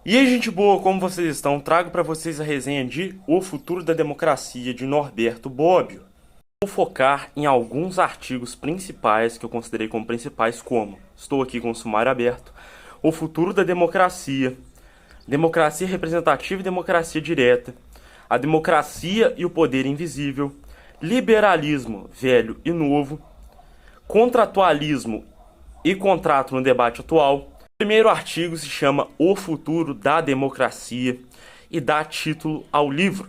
E aí, gente boa, como vocês estão? Trago para vocês a resenha de O Futuro da Democracia, de Norberto Bobbio. Vou focar em alguns artigos principais que eu considerei como principais, como estou aqui com o sumário aberto, O Futuro da Democracia, Democracia Representativa e Democracia Direta, A Democracia e o Poder Invisível, Liberalismo Velho e Novo, Contratualismo e Contrato no Debate Atual. O primeiro artigo se chama O Futuro da Democracia e dá título ao livro.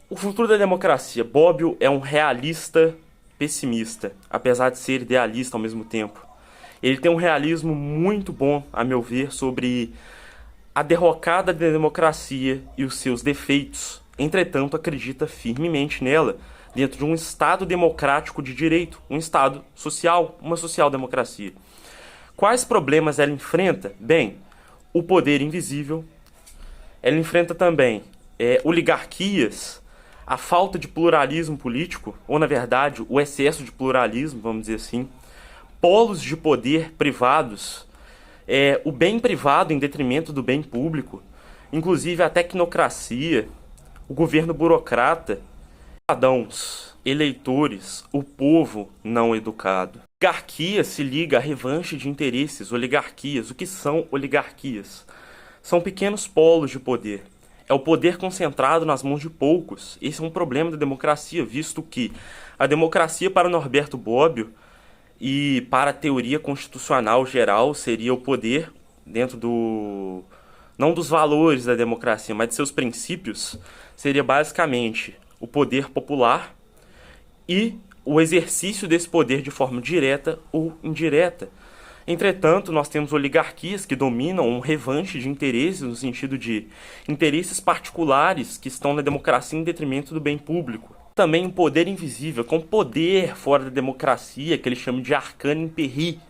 O Futuro da Democracia. Bobbio é um realista pessimista, apesar de ser idealista ao mesmo tempo. Ele tem um realismo muito bom, a meu ver, sobre a derrocada da democracia e os seus defeitos. Entretanto, acredita firmemente nela, dentro de um Estado democrático de direito, um Estado social, uma social-democracia. Quais problemas ela enfrenta? Bem, o poder invisível. Ela enfrenta também oligarquias, a falta de pluralismo político, ou na verdade, o excesso de pluralismo, vamos dizer assim, polos de poder privados, o bem privado em detrimento do bem público, inclusive a tecnocracia, o governo burocrata, cidadãos, eleitores, o povo não educado. Oligarquia se liga à revanche de interesses. Oligarquias. O que são oligarquias? São pequenos polos de poder. É o poder concentrado nas mãos de poucos. Esse é um problema da democracia, visto que a democracia para Norberto Bobbio e para a teoria constitucional geral seria o poder dentro do... não dos valores da democracia, mas de seus princípios, seria basicamente o poder popular e o exercício desse poder de forma direta ou indireta. Entretanto, nós temos oligarquias que dominam um revanche de interesses, no sentido de interesses particulares que estão na democracia em detrimento do bem público. Também um poder invisível, com poder fora da democracia, que ele chama de arcane imperri,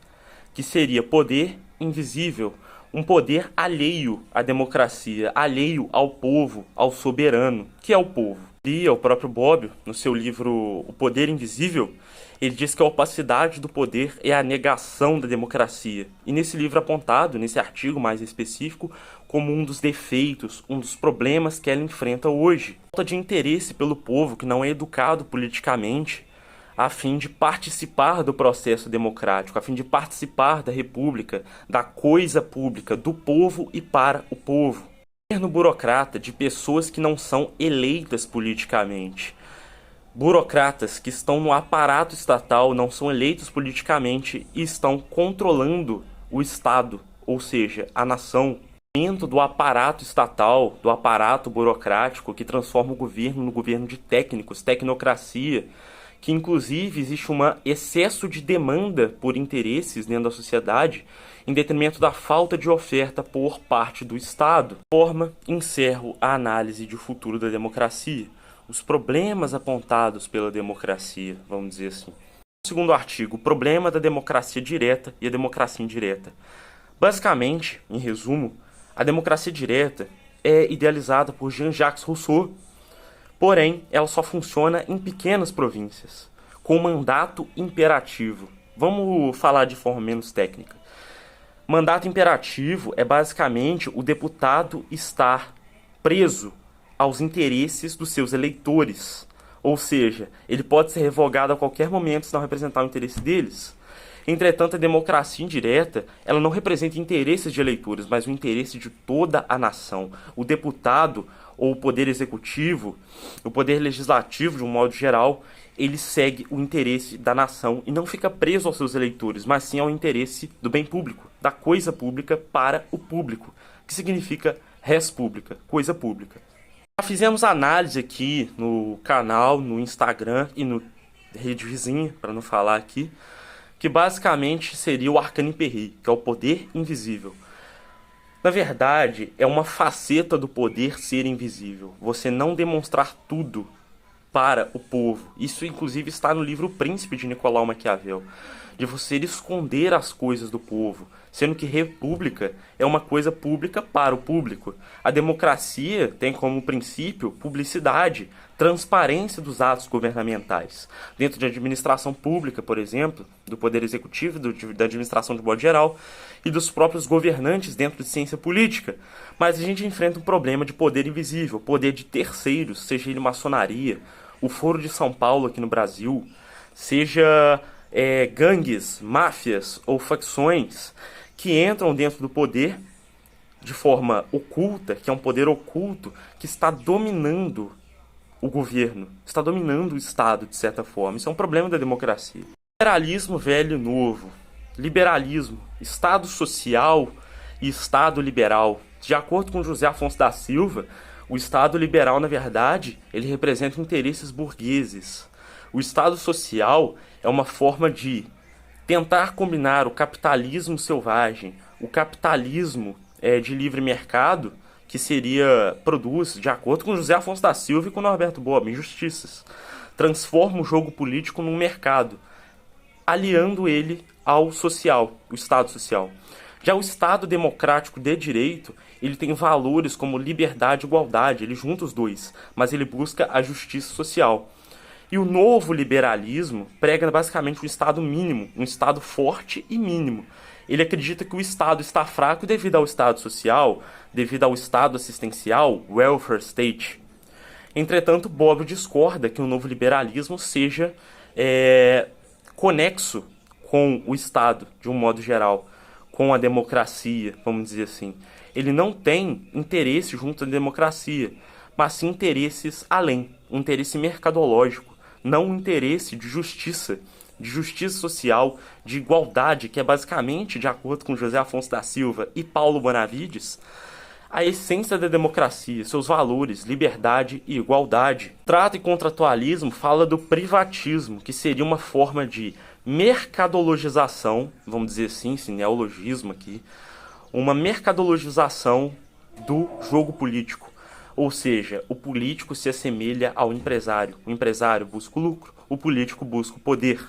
que seria poder invisível, um poder alheio à democracia, alheio ao povo, ao soberano, que é o povo. E o próprio Bobbio, no seu livro O Poder Invisível, ele diz que a opacidade do poder é a negação da democracia. E nesse livro apontado, nesse artigo mais específico, como um dos defeitos, um dos problemas que ela enfrenta hoje. Falta de interesse pelo povo que não é educado politicamente, a fim de participar do processo democrático, a fim de participar da república, da coisa pública, do povo e para o povo. Governo burocrata de pessoas que não são eleitas politicamente. Burocratas que estão no aparato estatal, não são eleitos politicamente e estão controlando o Estado, ou seja, a nação. Dentro do aparato estatal, do aparato burocrático que transforma o governo no governo de técnicos, tecnocracia, que inclusive existe um excesso de demanda por interesses dentro da sociedade, em detrimento da falta de oferta por parte do Estado. De forma, encerro a análise de O Futuro da Democracia, os problemas apontados pela democracia, vamos dizer assim. Segundo artigo, o problema da democracia direta e a democracia indireta. Basicamente, em resumo, a democracia direta é idealizada por Jean-Jacques Rousseau, porém, ela só funciona em pequenas províncias, com mandato imperativo. Vamos falar de forma menos técnica. Mandato imperativo é basicamente o deputado estar preso aos interesses dos seus eleitores. Ou seja, ele pode ser revogado a qualquer momento se não representar o interesse deles. Entretanto, a democracia indireta, ela não representa interesses de eleitores, mas o interesse de toda a nação. O deputado ou o poder executivo, o poder legislativo de um modo geral, ele segue o interesse da nação e não fica preso aos seus eleitores, mas sim ao interesse do bem público, da coisa pública para o público, que significa res pública, coisa pública. Já fizemos análise aqui no canal, no Instagram e no rede vizinha, para não falar aqui, que basicamente seria o arcane imperri, que é o poder invisível. Na verdade, é uma faceta do poder ser invisível. Você não demonstrar tudo para o povo. Isso, inclusive, está no livro O Príncipe, de Nicolau Maquiavel. de você esconder as coisas do povo, sendo que república é uma coisa pública para o público. A democracia tem como princípio publicidade, transparência dos atos governamentais. Dentro de administração pública, por exemplo, do poder executivo, da administração de modo geral, e dos próprios governantes dentro de ciência política. Mas a gente enfrenta um problema de poder invisível, poder de terceiros, seja ele maçonaria, o Foro de São Paulo aqui no Brasil, seja gangues, máfias ou facções que entram dentro do poder de forma oculta, que é um poder oculto que está dominando o governo, está dominando o Estado de certa forma. Isso é um problema da democracia. Liberalismo velho e novo, liberalismo, Estado social e Estado liberal. De acordo com José Afonso da Silva, o Estado liberal, na verdade, ele representa interesses burgueses. O Estado social é uma forma de tentar combinar o capitalismo selvagem, o capitalismo de livre mercado, que produz, de acordo com José Afonso da Silva e com Norberto Bobbio, injustiças. Transforma o jogo político num mercado, aliando ele ao social, o Estado social. Já o Estado democrático de direito, ele tem valores como liberdade e igualdade, ele junta os dois, mas ele busca a justiça social. E o novo liberalismo prega basicamente um Estado mínimo, um Estado forte e mínimo. Ele acredita que o Estado está fraco devido ao Estado social, devido ao Estado assistencial, welfare state. Entretanto, Bobbio discorda que o novo liberalismo seja conexo com o Estado, de um modo geral, com a democracia, vamos dizer assim. Ele não tem interesse junto à democracia, mas sim interesses além, um interesse mercadológico, não um interesse de justiça social, de igualdade, que é basicamente, de acordo com José Afonso da Silva e Paulo Bonavides, a essência da democracia, seus valores, liberdade e igualdade. Trato e contratualismo fala do privatismo, que seria uma forma de mercadologização, vamos dizer assim, esse neologismo aqui, uma mercadologização do jogo político. Ou seja, o político se assemelha ao empresário. O empresário busca o lucro, o político busca o poder.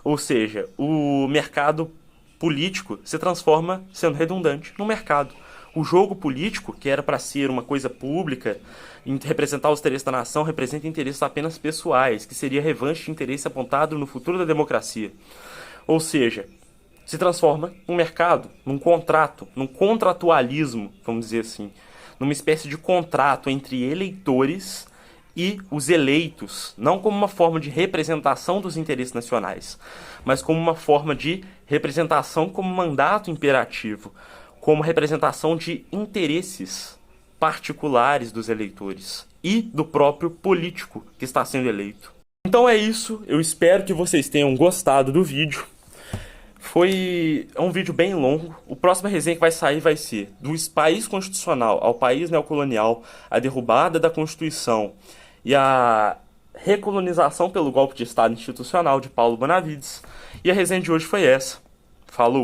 Ou seja, o mercado político se transforma, sendo redundante, no mercado. O jogo político, que era para ser uma coisa pública, representar os interesses da nação, representa interesses apenas pessoais, que seria revanche de interesse apontado no futuro da democracia. Ou seja, se transforma num mercado, num contrato, num contratualismo, vamos dizer assim, numa espécie de contrato entre eleitores e os eleitos, não como uma forma de representação dos interesses nacionais, mas como uma forma de representação como mandato imperativo, como representação de interesses particulares dos eleitores e do próprio político que está sendo eleito. Então é isso, eu espero que vocês tenham gostado do vídeo. É um vídeo bem longo. O próximo resenha que vai sair vai ser do país constitucional ao país neocolonial, a derrubada da Constituição e a recolonização pelo golpe de Estado institucional de Paulo Bonavides. E a resenha de hoje foi essa. Falou!